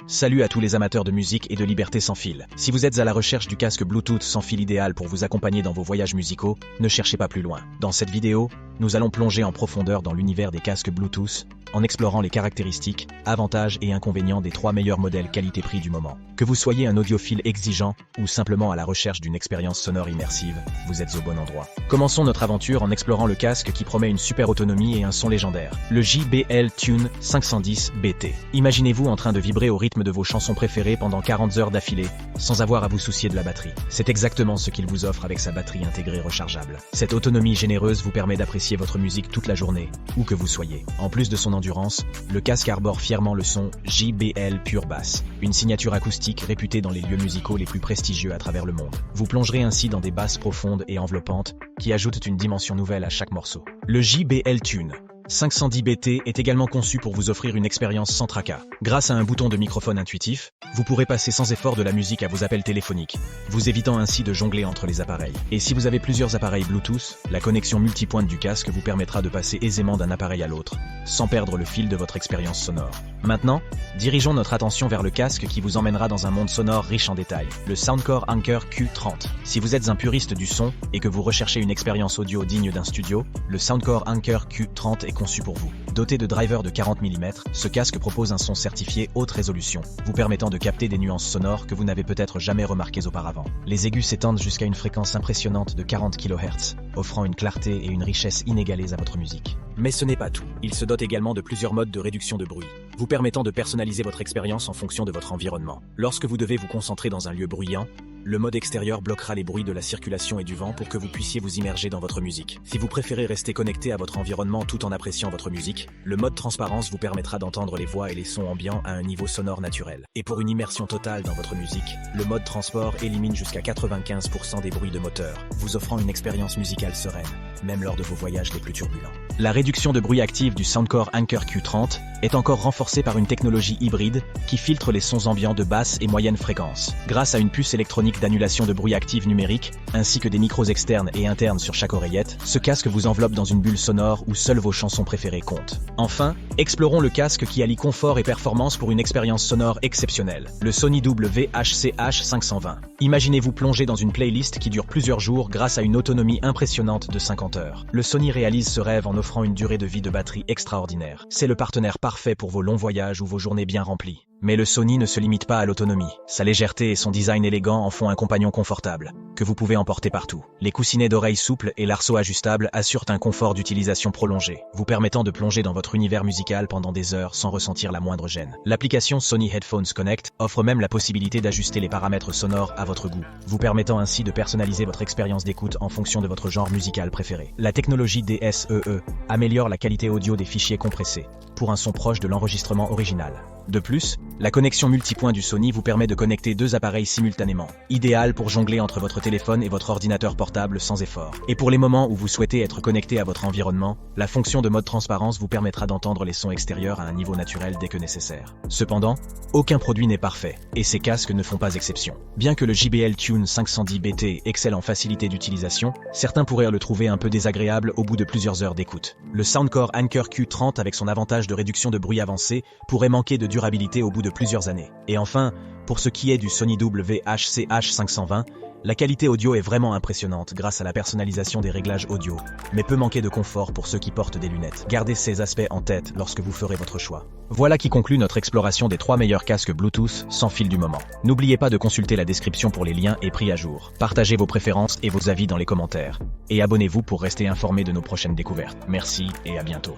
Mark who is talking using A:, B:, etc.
A: Salut à tous les amateurs de musique et de liberté sans fil. Si vous êtes à la recherche du casque Bluetooth sans fil idéal pour vous accompagner dans vos voyages musicaux, ne cherchez pas plus loin. Dans cette vidéo, nous allons plonger en profondeur dans l'univers des casques Bluetooth, en explorant les caractéristiques, avantages et inconvénients des 3 meilleurs modèles qualité-prix du moment. Que vous soyez un audiophile exigeant ou simplement à la recherche d'une expérience sonore immersive, vous êtes au bon endroit. Commençons notre aventure en explorant le casque qui promet une super autonomie et un son légendaire. Le JBL Tune 510 BT. Imaginez-vous en train de vibrer au rythme de vos chansons préférées pendant 40 heures d'affilée, sans avoir à vous soucier de la batterie. C'est exactement ce qu'il vous offre avec sa batterie intégrée rechargeable. Cette autonomie généreuse vous permet d'apprécier votre musique toute la journée, où que vous soyez. En plus de son endurance, le casque arbore fièrement le son JBL Pure Bass, une signature acoustique réputée dans les lieux musicaux les plus prestigieux à travers le monde. Vous plongerez ainsi dans des basses profondes et enveloppantes, qui ajoutent une dimension nouvelle à chaque morceau. Le JBL Tune 510 BT est également conçu pour vous offrir une expérience sans tracas. Grâce à un bouton de microphone intuitif, vous pourrez passer sans effort de la musique à vos appels téléphoniques, vous évitant ainsi de jongler entre les appareils. Et si vous avez plusieurs appareils Bluetooth, la connexion multipointe du casque vous permettra de passer aisément d'un appareil à l'autre, sans perdre le fil de votre expérience sonore. Maintenant, dirigeons notre attention vers le casque qui vous emmènera dans un monde sonore riche en détails, le Soundcore Anker Q30. Si vous êtes un puriste du son et que vous recherchez une expérience audio digne d'un studio, le Soundcore Anker Q30 est conçu pour vous. Doté de drivers de 40 mm, ce casque propose un son certifié haute résolution, vous permettant de capter des nuances sonores que vous n'avez peut-être jamais remarquées auparavant. Les aigus s'étendent jusqu'à une fréquence impressionnante de 40 kHz, offrant une clarté et une richesse inégalées à votre musique. Mais ce n'est pas tout. Il se dote également de plusieurs modes de réduction de bruit, vous permettant de personnaliser votre expérience en fonction de votre environnement. Lorsque vous devez vous concentrer dans un lieu bruyant, le mode extérieur bloquera les bruits de la circulation et du vent pour que vous puissiez vous immerger dans votre musique. Si vous préférez rester connecté à votre environnement tout en appréciant votre musique, le mode transparence vous permettra d'entendre les voix et les sons ambiants à un niveau sonore naturel. Et pour une immersion totale dans votre musique, le mode transport élimine jusqu'à 95% des bruits de moteur, vous offrant une expérience musicale sereine, même lors de vos voyages les plus turbulents. La réduction de bruit active du Soundcore Anker Q30 est encore renforcée par une technologie hybride qui filtre les sons ambiants de basse et moyenne fréquence. Grâce à une puce électronique d'annulation de bruit active numérique, ainsi que des micros externes et internes sur chaque oreillette, ce casque vous enveloppe dans une bulle sonore où seules vos chansons préférées comptent. Enfin, explorons le casque qui allie confort et performance pour une expérience sonore exceptionnelle, le Sony WH-CH520. Imaginez-vous plonger dans une playlist qui dure plusieurs jours grâce à une autonomie impressionnante de 50 heures. Le Sony réalise ce rêve en offrant une durée de vie de batterie extraordinaire. C'est le partenaire parfait pour vos longs voyages ou vos journées bien remplies. Mais le Sony ne se limite pas à l'autonomie. Sa légèreté et son design élégant en font un compagnon confortable, que vous pouvez emporter partout. Les coussinets d'oreilles souples et l'arceau ajustable assurent un confort d'utilisation prolongé, vous permettant de plonger dans votre univers musical pendant des heures sans ressentir la moindre gêne. L'application Sony Headphones Connect offre même la possibilité d'ajuster les paramètres sonores à votre goût, vous permettant ainsi de personnaliser votre expérience d'écoute en fonction de votre genre musical préféré. La technologie DSEE améliore la qualité audio des fichiers compressés, pour un son proche de l'enregistrement original. De plus, la connexion multipoint du Sony vous permet de connecter 2 appareils simultanément, idéal pour jongler entre votre téléphone et votre ordinateur portable sans effort. Et pour les moments où vous souhaitez être connecté à votre environnement, la fonction de mode transparence vous permettra d'entendre les sons extérieurs à un niveau naturel dès que nécessaire. Cependant, aucun produit n'est parfait, et ces casques ne font pas exception. Bien que le JBL Tune 510 BT excelle en facilité d'utilisation, certains pourraient le trouver un peu désagréable au bout de plusieurs heures d'écoute. Le Soundcore Anker Q30 avec son avantage de réduction de bruit avancé pourrait manquer de durabilité au bout de plusieurs années. Et enfin, pour ce qui est du Sony WH-CH520, la qualité audio est vraiment impressionnante grâce à la personnalisation des réglages audio, mais peut manquer de confort pour ceux qui portent des lunettes. Gardez ces aspects en tête lorsque vous ferez votre choix. Voilà qui conclut notre exploration des 3 meilleurs casques Bluetooth sans fil du moment. N'oubliez pas de consulter la description pour les liens et prix à jour. Partagez vos préférences et vos avis dans les commentaires. Et abonnez-vous pour rester informé de nos prochaines découvertes. Merci et à bientôt.